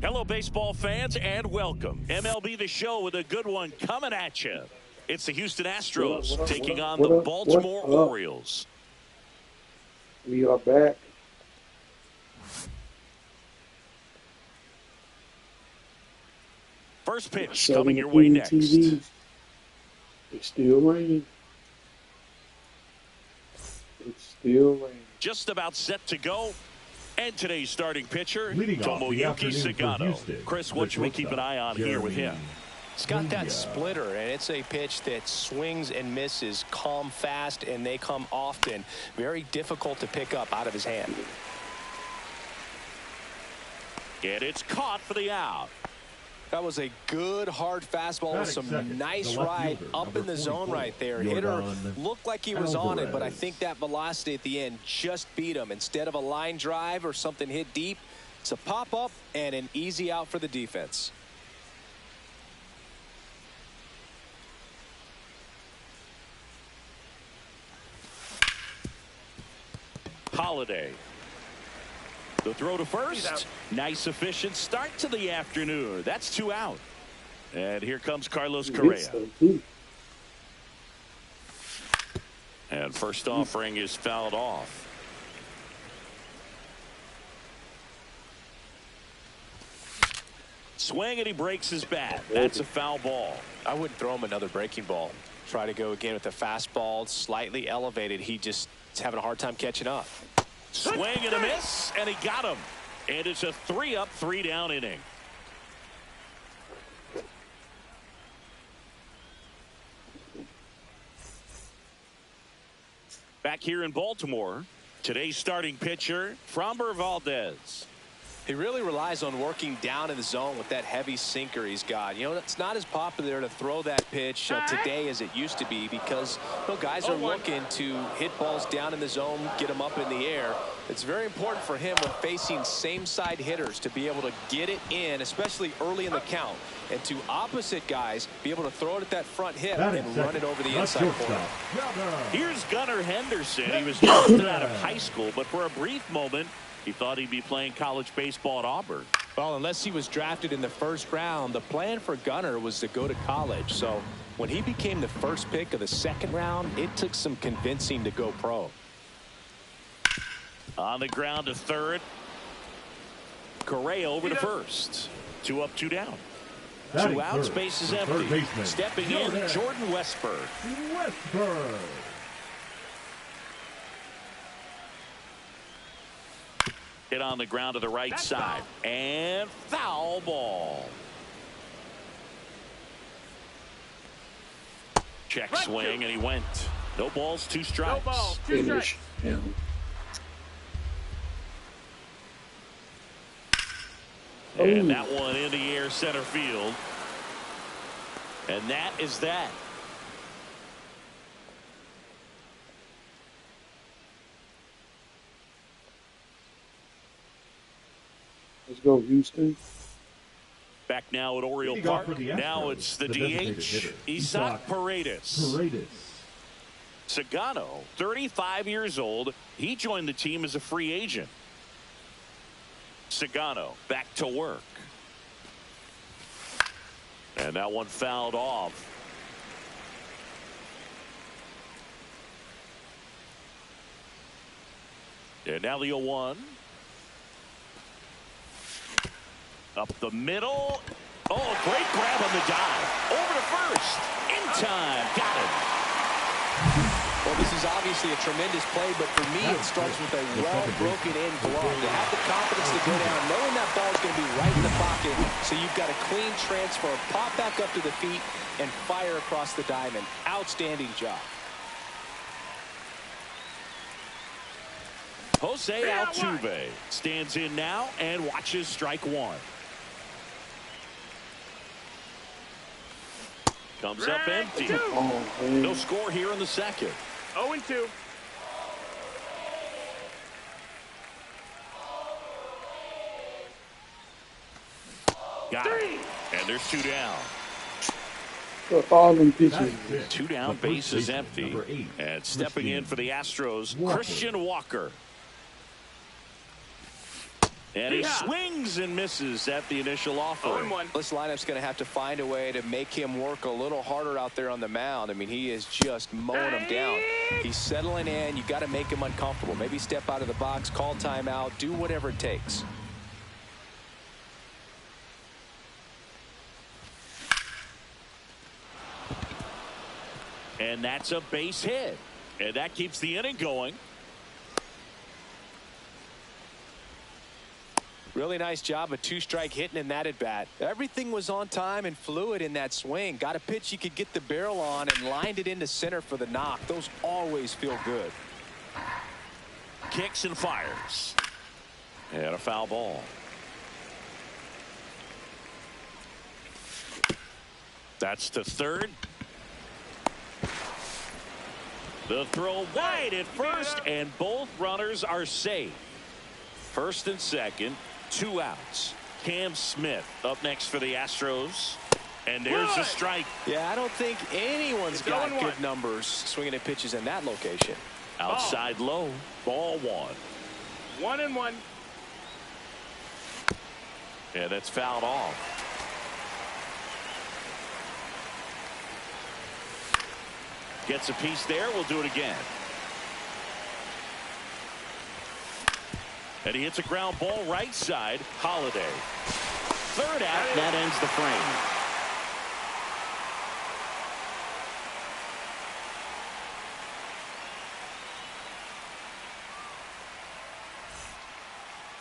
Hello, baseball fans, and welcome. MLB The Show with a good one coming at you. It's the Houston Astros taking on the Baltimore Orioles. We are back. First pitch coming your way next. TVs. It's still raining. It's still raining. Just about set to go. And today's starting pitcher, Leading off the Tomoyuki afternoon for Sagano. Houston, Chris, what should we keep an eye on here with him? It's got that splitter, and it's a pitch that swings and misses, come fast, and they come often. Very difficult to pick up out of his hand. And it's caught for the out. That was a good, hard fastball with some nice ride up in the zone right there. Hitter looked like he was on it, but I think that velocity at the end just beat him. Instead of a line drive or something hit deep, it's a pop-up and an easy out for the defense. Holiday. The throw to first. Nice, efficient start to the afternoon. That's 2 out. And here comes Carlos Correa. And first offering is fouled off. Swing, and he breaks his bat. That's a foul ball. I wouldn't throw him another breaking ball. Try to go again with the fastball, slightly elevated. He just is having a hard time catching up. Swing and a miss, and he got him. And it's a 3-up, 3-down inning. Back here in Baltimore, today's starting pitcher, Framber Valdez. He really relies on working down in the zone with that heavy sinker he's got. You know, it's not as popular to throw that pitch today as it used to be because guys are looking to hit balls down in the zone, get them up in the air. It's very important for him when facing same-side hitters to be able to get it in, especially early in the count, and to opposite guys be able to throw it at that front hip and run it over the inside corner. Here's Gunnar Henderson. He was just out of high school, but for a brief moment, he thought he'd be playing college baseball at Auburn. Well, unless he was drafted in the first round, the plan for Gunnar was to go to college. So when he became the first pick of the second round, it took some convincing to go pro. On the ground to third. Correa over to first. 2 up, 2 down. 2 out, space is empty. Stepping in, Jordan Westburg. Hit on the ground to the right side. And foul ball. Check swing, and he went. No balls, 2 strikes. No balls, 2 strikes. And that one in the air, center field. And that is that. Let's go, Houston. Back now at Oriole Park. Now it's the DH, Isaac Paredes. Sagano, 35 years old. He joined the team as a free agent. Sagano back to work. And that one fouled off. And now the 0-1. Up the middle. Oh, a great grab on the dive. Over to first. In time. Got it. Well, this is obviously a tremendous play, but for me, it starts with a well-broken-in glove. To have the confidence to go down, knowing that ball is going to be right in the pocket, so you've got a clean transfer, pop back up to the feet, and fire across the diamond. Outstanding job. Jose Altuve stands in now and watches strike 1. Comes up empty. No score here in the second. 0-2. Got it. And there's 2 down. All them pitches. 2 down, base is empty. And stepping in for the Astros, Christian Walker. And he swings and misses at the initial offering. This lineup's going to have to find a way to make him work a little harder out there on the mound. I mean, he is just mowing him down. He's settling in. You got to make him uncomfortable. Maybe step out of the box, call timeout, do whatever it takes. And that's a base hit. And that keeps the inning going. Really nice job of two-strike hitting in that at-bat. Everything was on time and fluid in that swing. Got a pitch you could get the barrel on and lined it into center for the knock. Those always feel good. Kicks and fires. And a foul ball. That's to third. The throw wide at first, and both runners are safe. First and second, 2 outs. Cam Smith up next for the Astros. And there's a strike. Yeah, I don't think anyone's got good numbers swinging at pitches in that location. Outside low, ball 1. 1-1. Yeah, that's fouled off. Gets a piece there. We'll do it again. And he hits a ground ball right side. Holiday. Third out. That ends the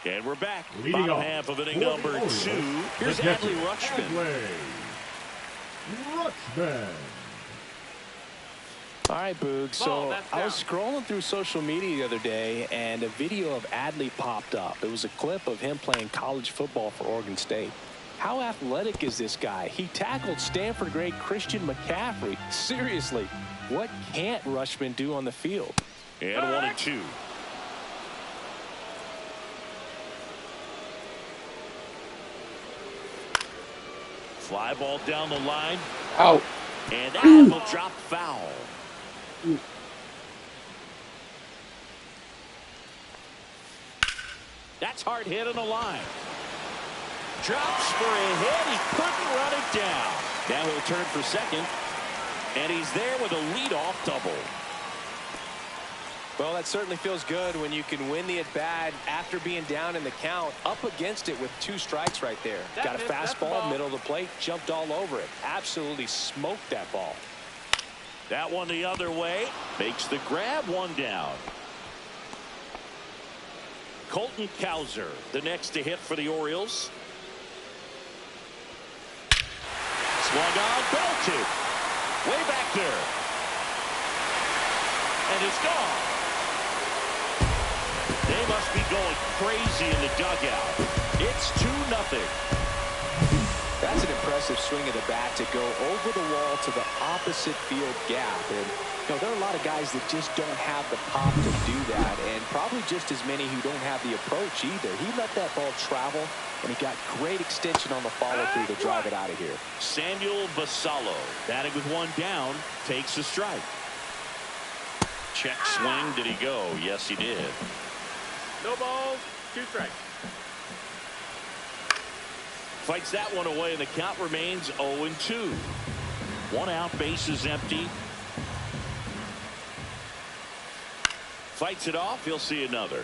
frame. And we're back. Bottom half of inning number 2. Here's Adley Rutschman. All right, Boog. So I was scrolling through social media the other day, and a video of Adley popped up. It was a clip of him playing college football for Oregon State. How athletic is this guy? He tackled Stanford great Christian McCaffrey. Seriously, what can't Rutschman do on the field? And 1-2. Fly ball down the line. Out. And that will drop foul. That's hard hit on the line. Drops for a hit. He couldn't run it down. Now he'll turn for second. And he's there with a leadoff double. Well, that certainly feels good when you can win the at-bat after being down in the count, up against it with 2 strikes right there. Got a fastball, middle of the plate, jumped all over it. Absolutely smoked that ball. That one the other way. Makes the grab, 1 down. Colton Cowser, the next to hit for the Orioles. Swung on, belted. Way back there. And it's gone. They must be going crazy in the dugout. It's 2-0. That's an impressive swing of the bat to go over the wall to the opposite field gap. And you know, there are a lot of guys that just don't have the pop to do that, and probably just as many who don't have the approach either. He let that ball travel, and he got great extension on the follow-through to drive it out of here. Samuel Basallo, batting with 1 down, takes a strike. Check swing. Did he go? Yes, he did. No balls, 2 strikes. Fights that one away, and the count remains 0-2. 1 out, bases empty. Fights it off. He'll see another.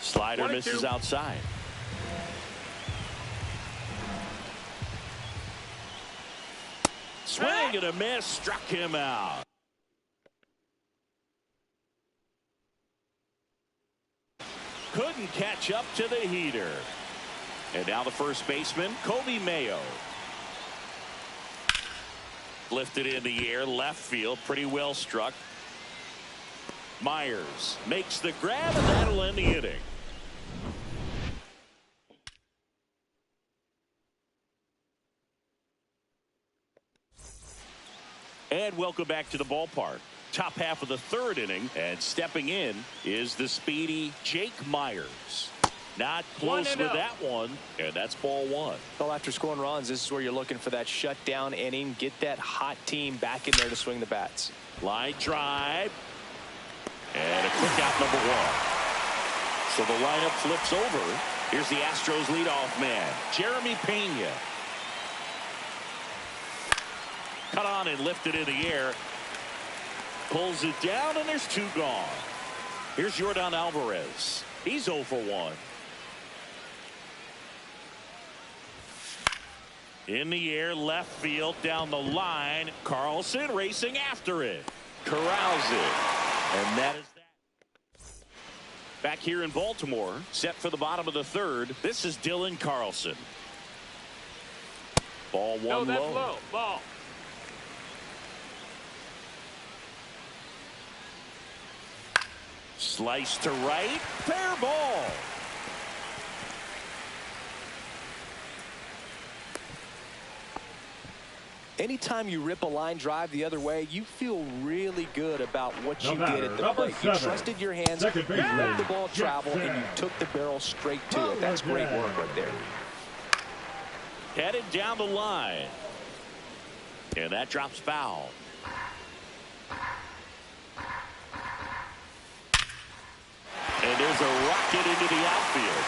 Slider misses outside. Swing and a miss, struck him out. Couldn't catch up to the heater. And now the first baseman, Kobe Mayo. Lifted in the air, left field, pretty well struck. Myers makes the grab, and that'll end the inning. And welcome back to the ballpark. Top half of the 3rd inning, and stepping in is the speedy Jake Myers. Not close with that one, and that's ball one. Well, after scoring runs, this is where you're looking for that shutdown inning. Get that hot team back in there to swing the bats. Line drive. And a quick out, number one. So the lineup flips over. Here's the Astros leadoff man, Jeremy Pena. Cut on and lifted in the air. Pulls it down, and there's two gone. Here's Yordan Alvarez. He's 0 for 1. In the air, left field, down the line. Carlson racing after it. Corrals it. And that is that. Back here in Baltimore, set for the bottom of the third. This is Dylan Carlson. Ball one no, that's low. low. Ball. Slice to right. Fair ball. Anytime you rip a line drive the other way, you feel really good about what you did at the plate. You trusted your hands, you let the ball travel, and you took the barrel straight to it. That's great work right there. Headed down the line. And that drops foul. And there's a rocket into the outfield.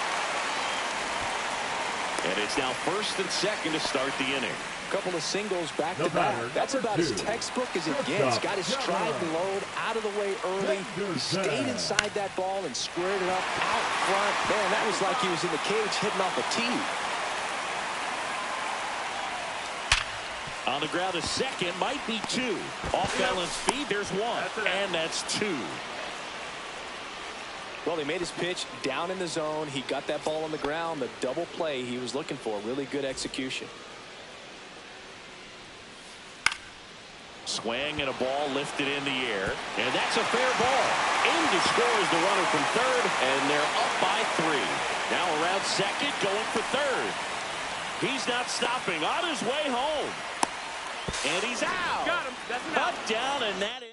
And it's now first and second to start the inning. Couple of singles back to back. That's about as textbook as it gets. Got his stride and load out of the way early. He stayed inside that ball and squared it up out front. Man, that was like he was in the cage hitting off a tee. On the ground, a second, might be two. Off balance feed, there's one. And that's two. Well, he made his pitch down in the zone. He got that ball on the ground. The double play he was looking for. Really good execution. Swing and a ball lifted in the air. And that's a fair ball. In to score is the runner from third. And they're up by 3. Now around second, going for third. He's not stopping. On his way home. And he's out. Got him. That's Cut down, and that ends.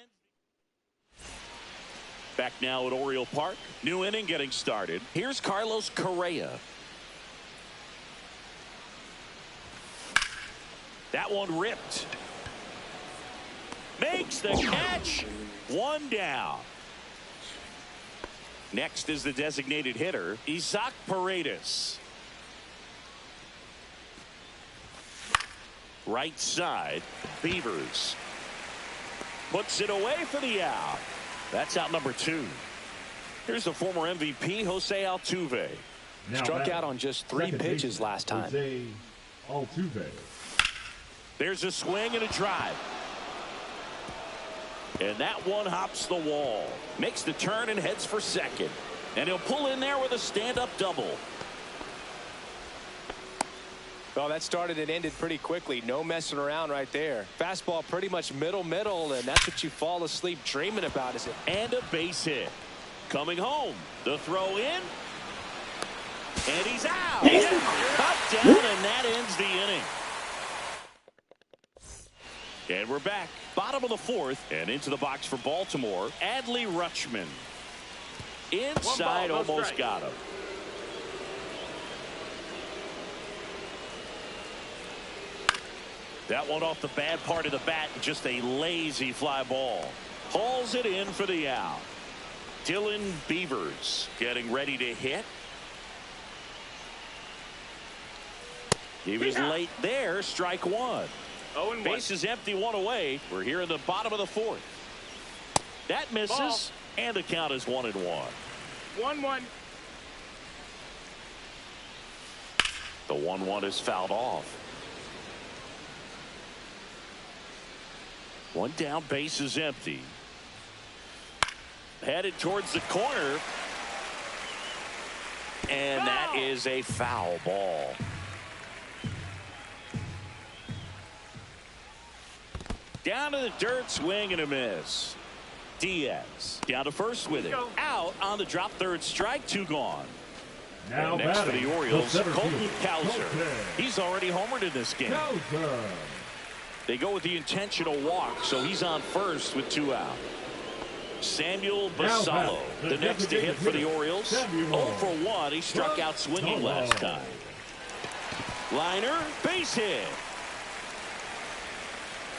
Back now at Oriole Park. New inning getting started. Here's Carlos Correa. That one ripped. Makes the catch. One down. Next is the designated hitter, Isaac Paredes. Right side, Beavers. Puts it away for the out. That's out number 2. Here's the former MVP, Jose Altuve. Struck out on just 3 pitches last time. Jose Altuve. There's a swing and a drive. And that one hops the wall. Makes the turn and heads for second. And he'll pull in there with a stand-up double. Well, that started and ended pretty quickly. No messing around right there. Fastball pretty much middle, and that's what you fall asleep dreaming about, is it? And a base hit. Coming home. The throw in. And he's out. Cut down, and that ends the inning. And we're back. Bottom of the 4th. And into the box for Baltimore, Adley Rutschman. Inside, no almost strike. got him. That one off the bad part of the bat, just a lazy fly ball. Hauls it in for the out. Dylan Beavers getting ready to hit. He was late there, strike 1. 0-1. Base is empty, 1 away. We're here in the bottom of the 4th. That misses, Ball. and the count is 1-1. 1-1. The 1-1 is fouled off. One down, base is empty. Headed towards the corner. And that is a foul ball. Down to the dirt, swing and a miss. Diaz down to first with it. Out on the drop, third strike, 2 gone. Now And next for batting, the Orioles, center Colton field, Cowser. Colton He's already homered in this game. Cowser. They go with the intentional walk, so he's on first with 2 out. Samuel Now Basallo, the the next to hit for the designated Orioles. Samuel 0 for 1. He struck out swinging last time. Liner, base hit.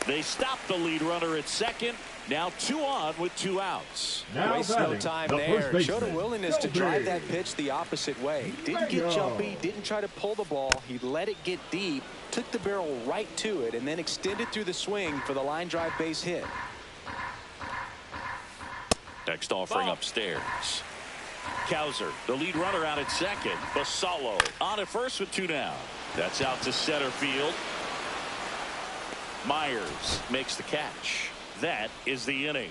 They stopped the lead runner at second. Now 2 on with 2 outs. Now Wasted no time there. Showed a willingness to drive that pitch the opposite way. Didn't get jumpy, didn't try to pull the ball. He let it get deep, took the barrel right to it, and then extended through the swing for the line drive base hit. Next offering upstairs. Cowser, the lead runner, out at second. Basallo on at first with 2 down. That's out to center field. Myers makes the catch. That is the inning.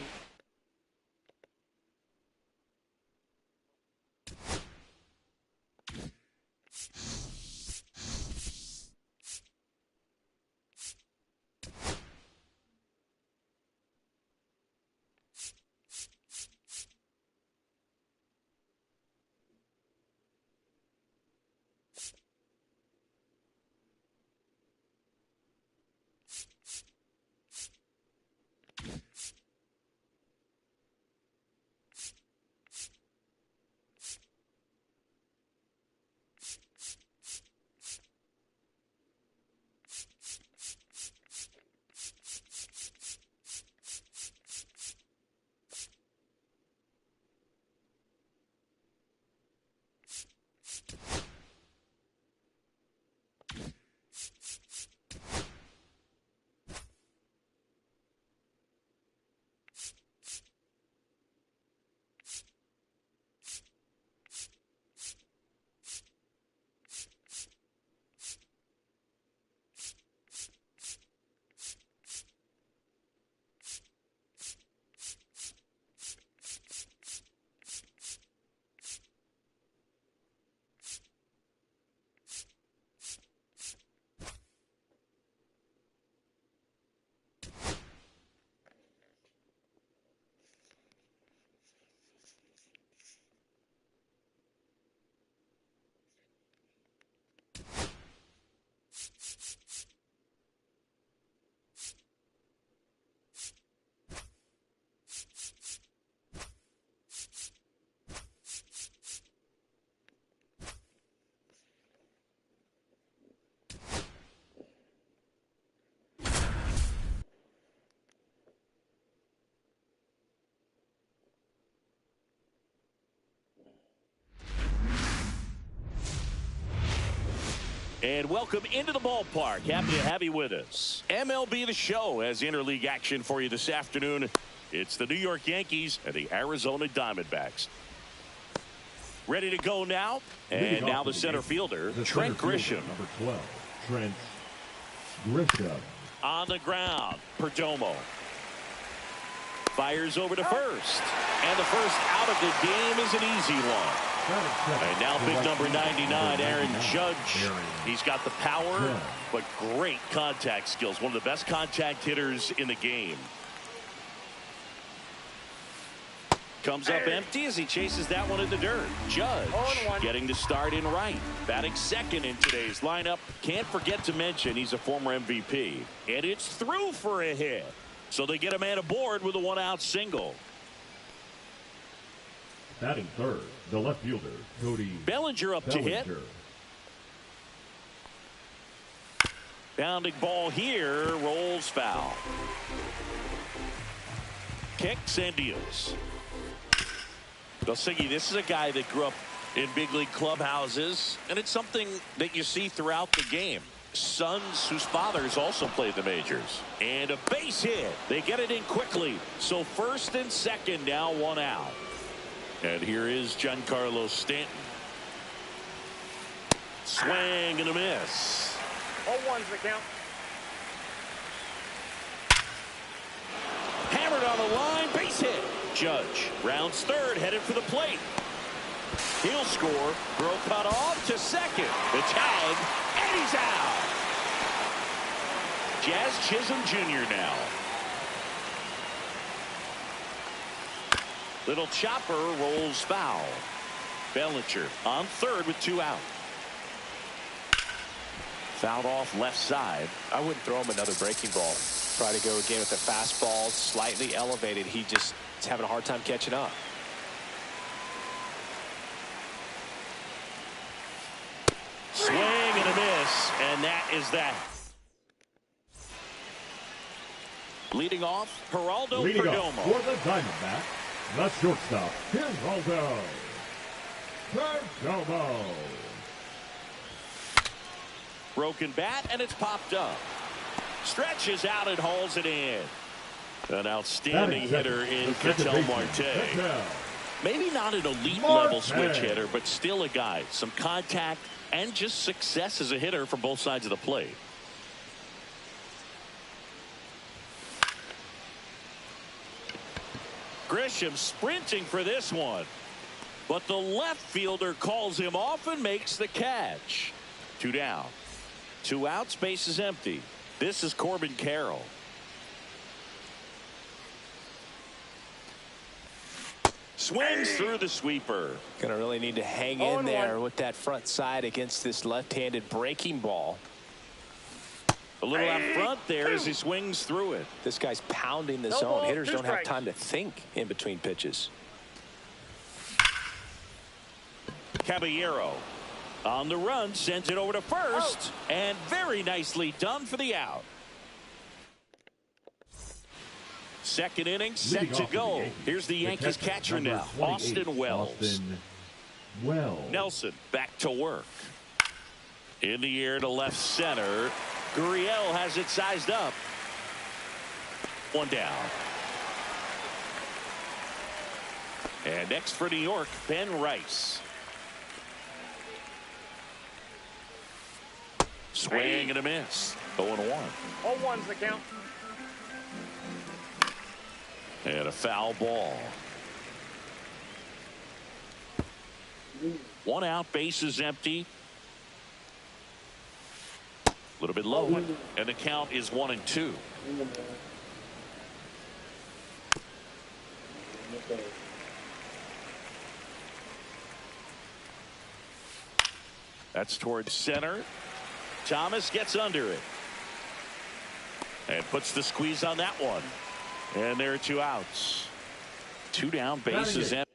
And welcome into the ballpark. Happy to have you with us. MLB The Show has interleague action for you this afternoon. It's the New York Yankees and the Arizona Diamondbacks. Ready to go now. And now the center fielder, Trent Grisham. Number 12, Trent Grisham. On the ground, Perdomo. Fires over to first. And the first out of the game is an easy one. And now big number 99, Aaron Judge. He's got the power, but great contact skills. One of the best contact hitters in the game. Comes up empty as he chases that one in the dirt. Judge getting to start in right. Batting second in today's lineup. Can't forget to mention he's a former MVP. And it's through for a hit. So they get a man aboard with a 1-out single. Batting third, the left fielder, Cody Bellinger up Bellinger. to hit. Bounding ball here, rolls foul. Kicks and deals. Siggy, this is a guy that grew up in big league clubhouses, and it's something that you see throughout the game. Sons whose fathers also played the majors. And a base hit. They get it in quickly. So first and second, now 1 out. And here is Giancarlo Stanton. Swing and a miss. 0-1's the count. Hammered on the line, base hit. Judge rounds third, headed for the plate. He'll score. Throw cut off to second. The tag, and he's out. Jazz Chisholm Jr. now. Little chopper rolls foul. Bellinger on third with 2 out. Fouled off left side. I wouldn't throw him another breaking ball. Try to go again with the fastball, slightly elevated. He just is having a hard time catching up. Swing and a miss, and that is that. Leading off, Geraldo Leading Perdomo. off for the Diamondback, the shortstop, Geraldo Perdomo. Broken bat, and it's popped up. Stretches out and hauls it in. An outstanding hitter in Ketel Marte. Maybe not an elite level switch hitter, but still a guy. Some contact and just success as a hitter from both sides of the plate. Grisham sprinting for this one. But the left fielder calls him off and makes the catch. 2 down. 2 outs, base is empty. This is Corbin Carroll. Swings through the sweeper. Gonna really need to hang in there with that front side against this left-handed breaking ball. A little out front there as he swings through it. This guy's pounding the zone. Hitters don't have time to think in between pitches. Caballero on the run, sends it over to first, and very nicely done for the out. Second inning set to go. Here's the Yankees catcher now, Austin Wells. Nelson back to work. In the air to left center. Gurriel has it sized up. 1 down. And next for New York, Ben Rice. Swing and a miss. 0-1. 0-1's the count. And a foul ball. 1 out, base is empty. A little bit low, and the count is 1-2. That's towards center. Thomas gets under it and puts the squeeze on that one. And there are 2 outs. 2 down, bases empty.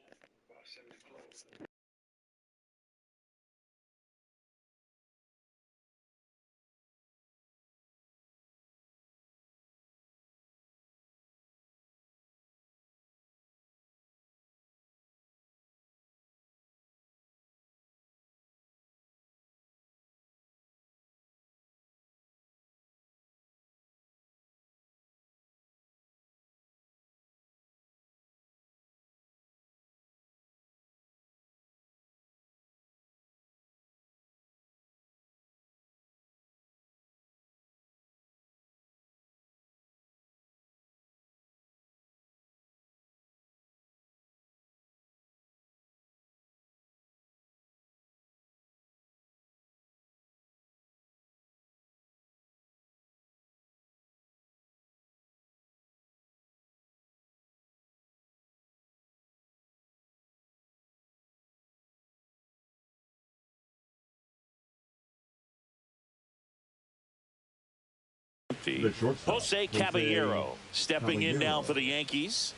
Jose Caballero stepping in now for the Yankees.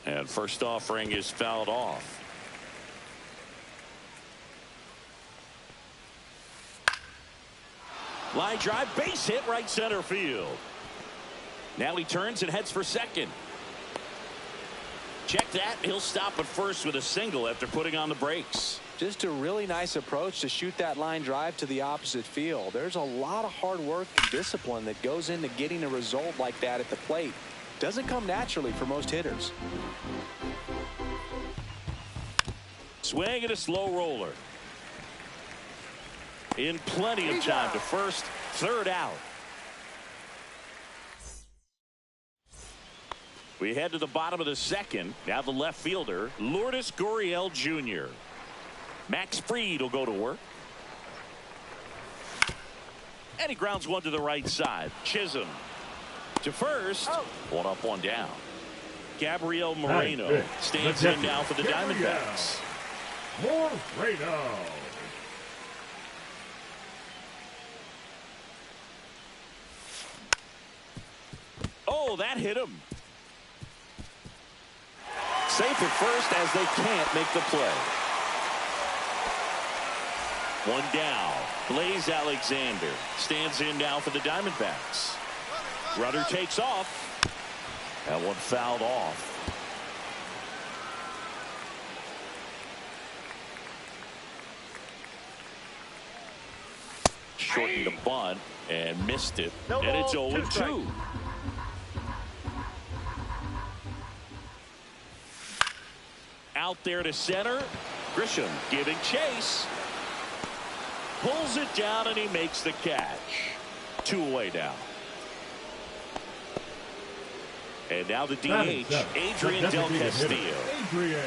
And first offering is fouled off. Line drive, base hit, right center field. Now he turns and heads for second. Check that. He'll stop at first with a single after putting on the brakes. Just a really nice approach to shoot that line drive to the opposite field. There's a lot of hard work and discipline that goes into getting a result like that at the plate. Doesn't come naturally for most hitters. Swing and a slow roller. In plenty of time to first, 3rd out. We head to the bottom of the 2nd. Now the left fielder, Lourdes Gurriel Jr. Max Fried will go to work. And he grounds one to the right side. Chisholm to first. 1 up, 1 down. Gabriel Moreno stands in now for the Diamondbacks. Moreno. Oh, that hit him. Safe at first as they can't make the play. One down. Blaze Alexander stands in now for the Diamondbacks. Runner takes off. That one fouled off. Shortened the bunt and missed it. No and it's ball, 0-2. Out there to center. Grisham giving chase. Pulls it down and he makes the catch. 2 away now. And now the DH, Adrian Del Castillo. Adrian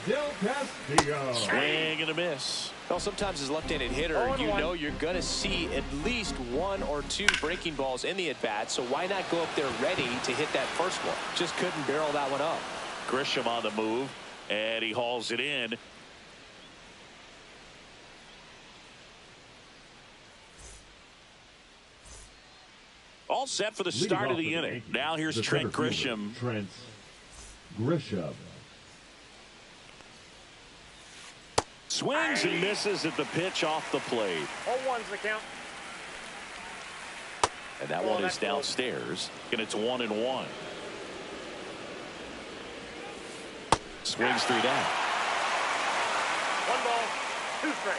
Del Castillo. Swing and a miss. Well, sometimes as left-handed hitter, 0-1. you know you're going to see at least 1 or 2 breaking balls in the at-bat, so why not go up there ready to hit that first one? Just couldn't barrel that one up. Grisham on the move, and he hauls it in. All set for the Leading start off of the for inning. Yankees, Now here's the Trent center fielder, Grisham. Trent Grisham. Swings and misses at the pitch off the plate. 0-1's the count. And that one is downstairs. And it's 1-1. Swings 3 down. 1 ball, 2 strikes.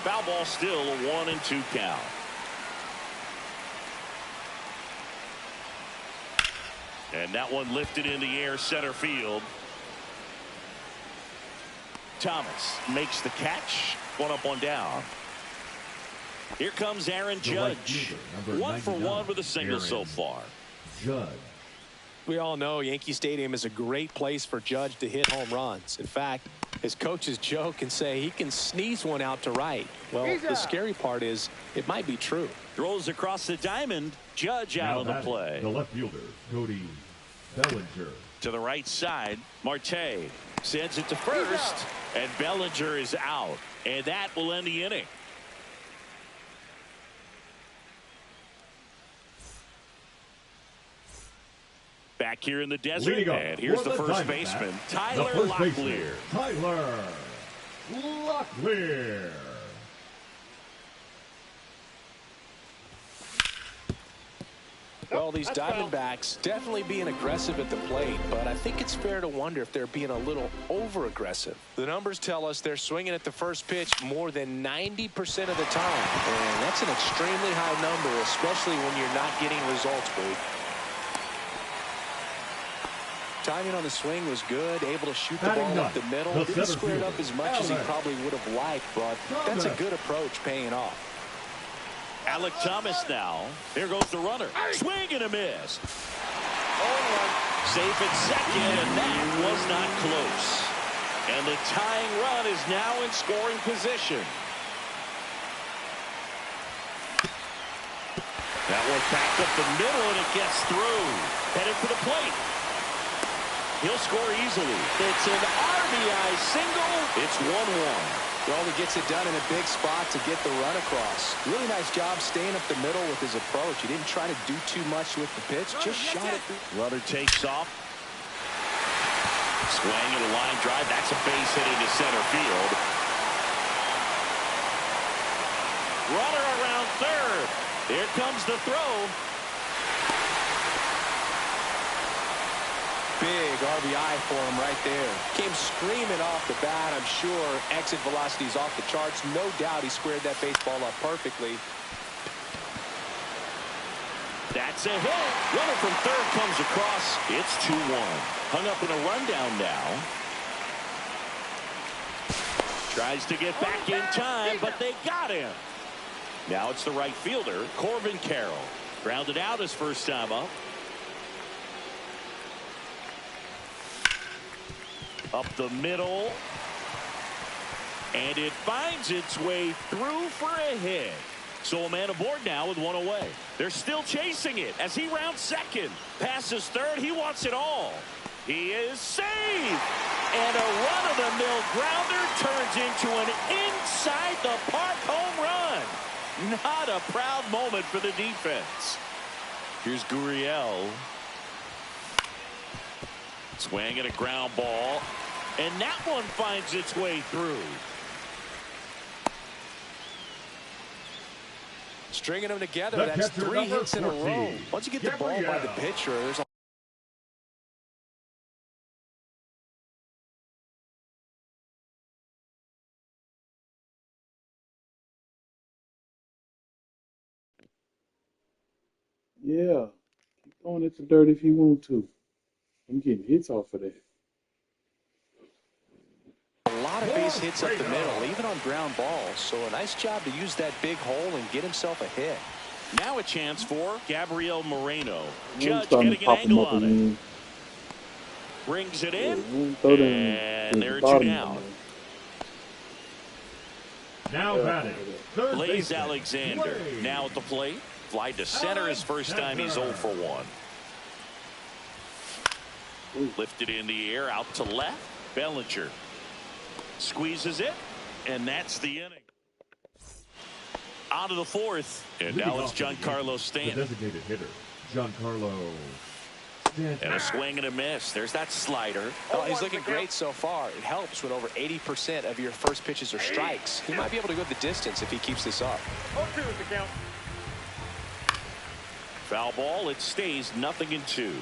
Foul ball still a 1-2 count. And that one lifted in the air center field. Thomas makes the catch. 1 up, 1 down. Here comes Aaron The right Judge. fielder, number 1 for 99, 1 with a single so Aaron far. Judge. We all know Yankee Stadium is a great place for Judge to hit home runs. In fact, his coaches joke and say he can sneeze one out to right. Well, the scary part is it might be true. Throws across the diamond. Judge out on the batting, play. The left fielder, Cody Bellinger. To the right side, Marte sends it to first, and Bellinger is out. And that will end the inning. Back here in the desert, Leading up and here's for the first Diamondbacks, baseman, the Tyler first baseman, Locklear. Tyler Locklear. Well, these Diamondbacks definitely being aggressive at the plate, but I think it's fair to wonder if they're being a little over-aggressive. The numbers tell us they're swinging at the first pitch more than 90% of the time, and that's an extremely high number, especially when you're not getting results, Wade. Timing on the swing was good, able to shoot the ball up the middle. Didn't square it up as much as he probably would have liked, but that's a good approach paying off. Alek Thomas now. Here goes the runner. Swing and a miss. 0-1. Safe at second, and that was not close. And the tying run is now in scoring position. That one backed up the middle, and it gets through. Headed for the plate. He'll score easily. It's an RBI single. It's 1-1. Well, he gets it done in a big spot to get the run across. Really nice job staying up the middle with his approach. He didn't try to do too much with the pitch, just shot it. Runner takes off. Swing and a line drive. That's a base hit into center field. Runner around third. Here comes the throw. Big RBI for him right there. Came screaming off the bat. I'm sure exit velocity's off the charts. No doubt he squared that baseball up perfectly. That's a hit. Runner from third comes across. It's 2-1. Hung up in a rundown now. Tries to get back in time, but they got him. Now it's the right fielder, Corbin Carroll. Grounded out his first time up. Up the middle. And it finds its way through for a hit. So a man aboard now with 1 away. They're still chasing it as he rounds second. Passes third. He wants it all. He is safe. And a run-of-the-mill grounder turns into an inside-the-park home run. Not a proud moment for the defense. Here's Gurriel. Swinging a ground ball. And that one finds its way through. Stringing them together, that's 3 hits in a row. Once you get the ball by the pitcher, there's a Yeah. Keep throwing it to dirt if you want to. I'm getting hits off of that. lot of base hits up the middle, even on ground balls. So a nice job to use that big hole and get himself a hit. Now a chance for Gabriel Moreno. I'm Judge starting getting to an pop him angle up on it. again. Brings it in. Throw them And to they're the 2 bottom down. of Now Yeah. batting, third Blaze baseman, Alexander Blaze. now at the plate. Fly to center his first time. He's 0 for 1. Lifted in the air out to left. Bellinger squeezes it, and that's the inning. On to the 4th, and now it's Giancarlo The Stanton. designated hitter, Giancarlo Stanton. And a swing and a miss. There's that slider. Oh, he's looking great so far. It helps when over 80% of your first pitches are strikes. He might be able to go the distance if he keeps this up. 0-2 is the count. Foul ball. It stays 0-2.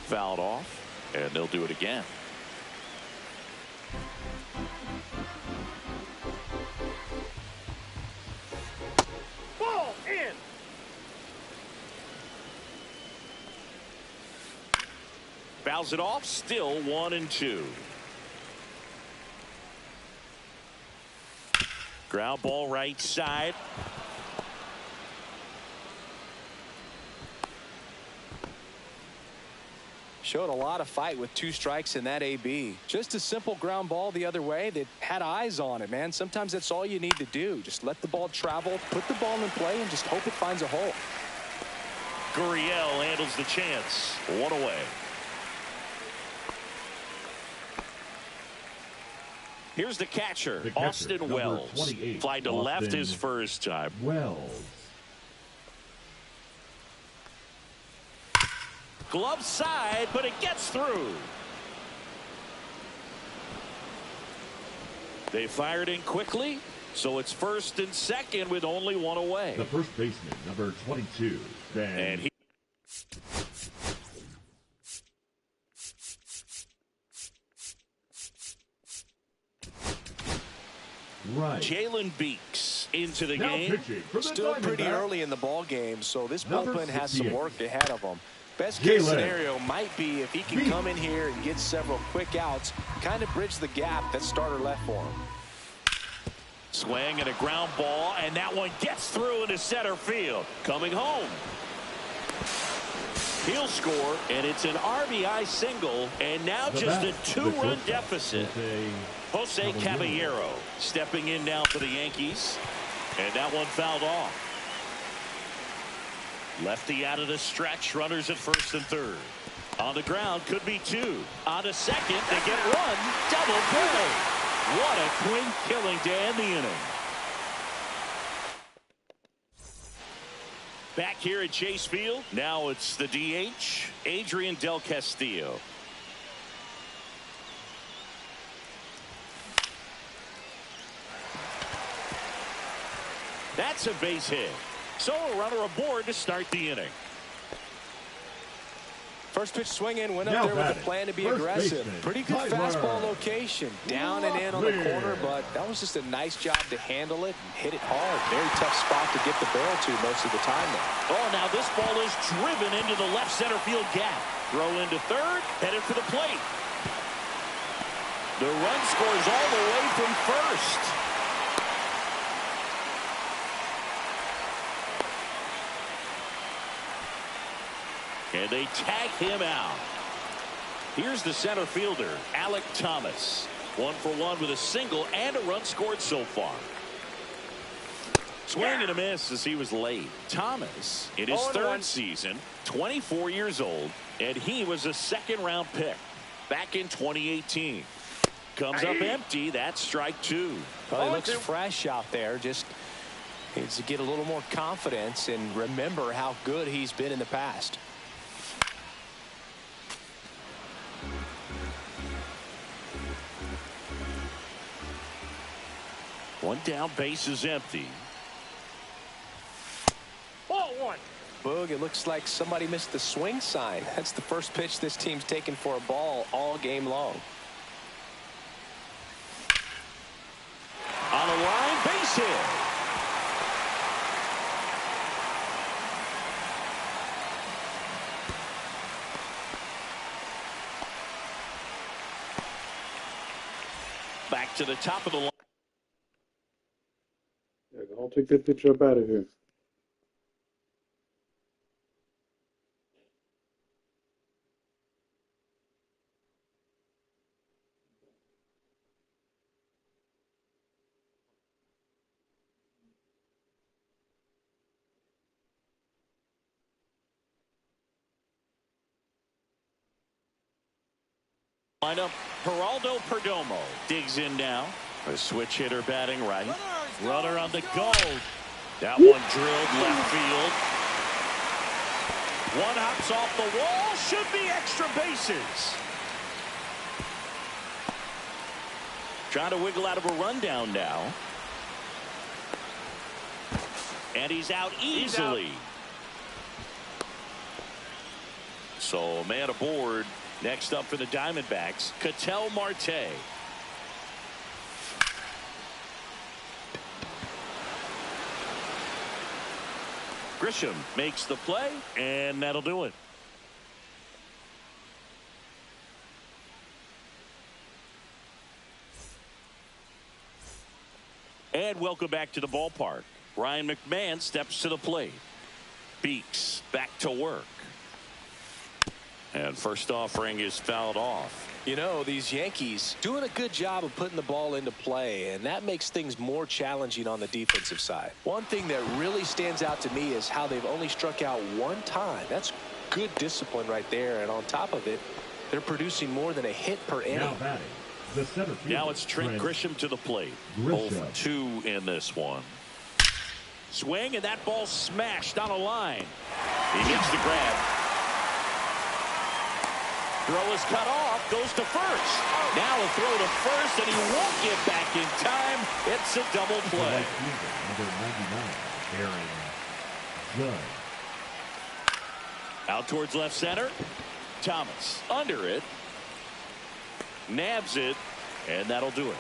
Fouled off, and they'll do it again. Ball in. Fouls it off. Still 1-2. Ground ball right side. Showed a lot of fight with 2 strikes in that AB. Just a simple ground ball the other way that had eyes on it, man. Sometimes that's all you need to do. Just let the ball travel, put the ball in play, and just hope it finds a hole. Gurriel handles the chance. 1 away. Here's the catcher, Austin number Wells. 28, Fly to left Austin his first time. Wells. Glove side, but it gets through. They fired in quickly, so it's 1st and 2nd with only 1 away. The first baseman, number 22, Ben. And he Right. Jalen Beeks into the Now game. pitching for the Still pretty Diamondbacks, early in the ball game, so this Number bullpen has some 68. work ahead of him. Best case Jalen scenario might be if he can Beeks. come in here and get several quick outs, kind of bridge the gap that starter left for him. Swing and a ground ball, and that one gets through into center field. Coming home. He'll score, and it's an RBI single, and now The just bat, a the 2-run shortstop, deficit. Jose Caballero stepping in now for the Yankees, and that one fouled off. Lefty out of the stretch, runners at 1st and 3rd. On the ground, could be 2. On to 2nd, they get 1. Double play. What a quick killing to end the inning. Back here at Chase Field, now it's the DH, Adrian Del Castillo. That's a base hit. So a runner aboard to start the inning. First pitch swing in, went up Now there with a batting, plan to be first aggressive. baseman, Pretty good Tyler fastball location. Down and in on the corner, but that was just a nice job to handle it and hit it hard. Very tough spot to get the barrel to most of the time there. Oh, now this ball is driven into the left center field gap. Throw into 3rd, headed for the plate. The run scores all the way from 1st. And they tag him out. Here's the center fielder, Alek Thomas. 1 for 1 with a single and a run scored so far. Swing and a miss as he was late. Thomas, in his 3rd season, 24 years old, and he was a 2nd-round pick back in 2018. Comes up empty. That's strike two. Well, he looks fresh out there. Just needs to get a little more confidence and remember how good he's been in the past. One down, base is empty. Ball one. Boog, it looks like somebody missed the swing sign. That's the first pitch this team's taken for a ball all game long. On a line, base hit. Back to the top of the line. Yeah, I'll take that picture up out of here. Lineup, Geraldo Perdomo digs in now. A switch hitter batting right. Runner on the go. That one drilled left field. One hops off the wall. Should be extra bases. Trying to wiggle out of a rundown now. And he's out easily. So man aboard. Next up for the Diamondbacks, Ketel Marte. Grisham makes the play, and that'll do it. And welcome back to the ballpark. Ryan McMahon steps to the plate. Beeks back to work. And first offering is fouled off. You know, these Yankees doing a good job of putting the ball into play, and that makes things more challenging on the defensive side. One thing that really stands out to me is how they've only struck out one time. That's good discipline right there, and on top of it, they're producing more than a hit per inning. Now batting, the center fielder, Now it's Trent Grisham to the plate. Both two in this one. Swing, and that ball smashed on a line. He gets the grab. Throw is cut off, goes to first. Now a throw to first, and he won't get back in time. It's a double play. Number 99, Aaron Judge. Out towards left center. Thomas under it. Nabs it, and that'll do it.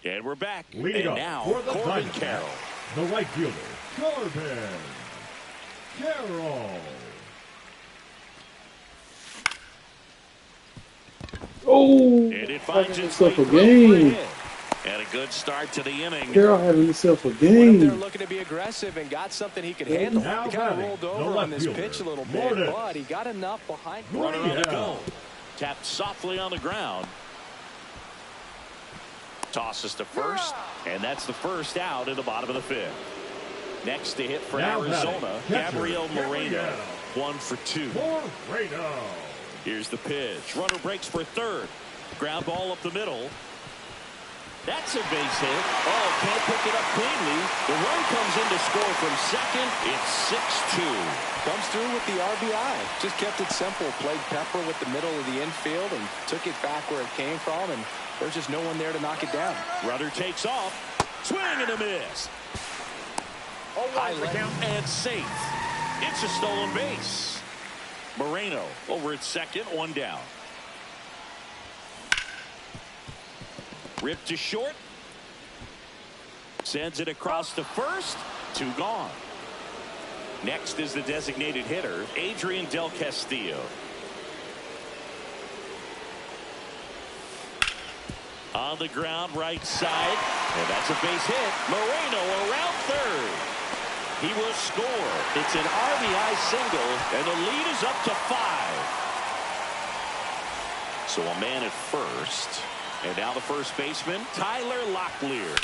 And we're back. Leading and up now for the Corbin Diamondbacks, Carroll. the right fielder, Corbin Carroll. Oh, And it finds having its way himself a through for a game. hit. And a good start to the inning. Carroll having himself a Went up there game. looking to be aggressive and got something he could Yeah. handle. Now He kind of batting, rolled the over left on this fielder, pitch a little bit, Lourdes. but he got enough behind. Runner on the Yeah. go. Tapped softly on the ground. Tosses to first, and that's the first out in the bottom of the fifth. Next to hit for Now Arizona, batting, catcher, Gabriel Moreno. Gabriel 1 for 2. Moreno. Here's the pitch. Runner breaks for third. Ground ball up the middle. That's a base hit. Oh, can't pick it up cleanly. The run comes in to score from second. It's 6-2. Comes through with the RBI. Just kept it simple. Played pepper with the middle of the infield and took it back where it came from, and there's just no one there to knock it down. Runner takes off. Swing and a miss. Oh, High one's the leg. count. And safe. It's a stolen base. Moreno over at second, one down. Ripped to short. Sends it across to first. 2 gone. Next is the designated hitter, Adrian Del Castillo. On the ground, right side. And that's a base hit. Moreno around third. He will score. It's an RBI single, and the lead is up to 5. So a man at first. And now the first baseman, Tyler Locklear.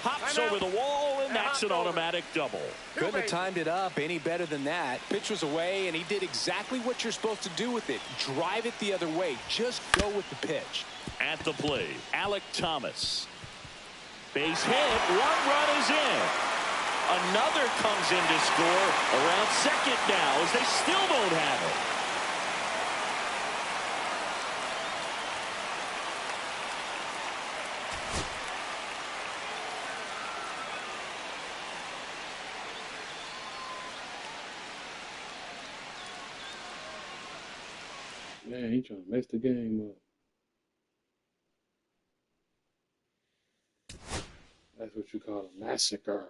Hops over the wall, and that's an automatic double. Couldn't have timed it up any better than that. Pitch was away, and he did exactly what you're supposed to do with it. Drive it the other way. Just go with the pitch. At the plate, Alek Thomas. Base hit. One run is in. Another comes in to score around second now as they still don't have it. Man, he trying to mess the game up. That's what you call a massacre.